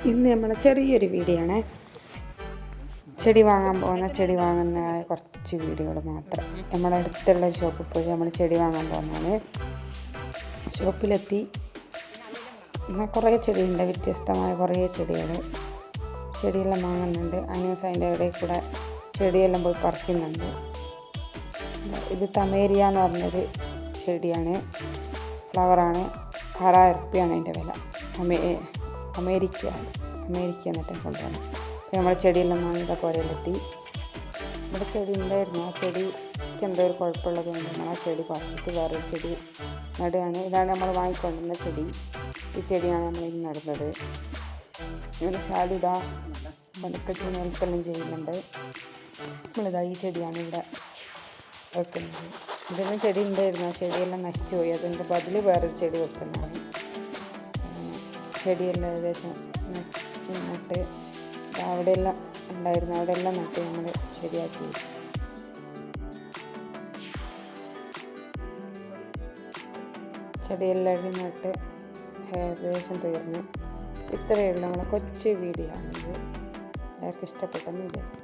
ഇന്ന് നമ്മളെ ചെറിയൊരു വീഡിയോ ആണ്. ചെടി വാങ്ങുന്ന കുറച്ച് വീഡിയോകൾ മാത്രം. നമ്മളെ അടുത്തുള്ള ഒരു ഷോപ്പിൽ പോയി നമ്മൾ ചെടി വാങ്ങാൻ പോകുന്നതാണ്. ഷോപ്പിലെത്തി കുറേ ചെടിയുണ്ട്, വ്യത്യസ്തമായ കുറേ ചെടിയെല്ലാം വാങ്ങുന്നുണ്ട്. അനൂസ് അതിൻ്റെ ഇടയിൽ കൂടെ ചെടിയെല്ലാം പോയി പറിക്കുന്നുണ്ട്. ഇത് തമേരിയ എന്ന് പറഞ്ഞൊരു ചെടിയാണ്, ഫ്ലവറാണ്. 6000 റുപ്യാണ് അതിൻ്റെ വില. അമേരിക്ക എന്നിട്ട് കൊണ്ടുവരണം. അപ്പോൾ നമ്മൾ ചെടിയെല്ലാം വാങ്ങിയ പുരയിലെത്തി. ഇവിടെ ചെടി ഉണ്ടായിരുന്നു, ആ ചെടിക്ക് എന്തോ ഒരു കുഴപ്പമുള്ളത് കൊണ്ട് നമ്മൾ ആ ചെടി പറിച്ചിട്ട് വേറൊരു ചെടി നടുകയാണ്. ഇതാണ് നമ്മൾ വാങ്ങിക്കൊണ്ടുവന്ന ചെടി. ഈ ചെടിയാണ് നമ്മൾ ഇന്ന് നടുന്നത്. ഇങ്ങനെ ചാടിതാ പണിക്കട്ടി ഹെൽപ്പെല്ലാം ചെയ്യുന്നുണ്ട്. നമ്മളിതാ ഈ ചെടിയാണ് ഇവിടെ വെക്കുന്നത്. ഇതെല്ലാം ചെടി ഉണ്ടായിരുന്നു, ആ ചെടിയെല്ലാം നശിച്ചു പോയി. അതിൻ്റെ ബദല് വേറൊരു ചെടി വെക്കുന്നതാണ്. ചെടിയെല്ലാം ഏകദേശം നട്ട് അവിടെയെല്ലാം ഉണ്ടായിരുന്നു, അവിടെയെല്ലാം നട്ട് നമ്മൾ ശരിയാക്കി. ചെടിയെല്ലാം നട്ട് ഏകദേശം തീർന്നു. ഇത്രയേ ഉള്ളൂ നമ്മളെ കൊച്ചു വീഡിയോ ആണിത്. എല്ലാവർക്കും ഇഷ്ടപ്പെട്ടെന്ന് വിചാരിക്കും.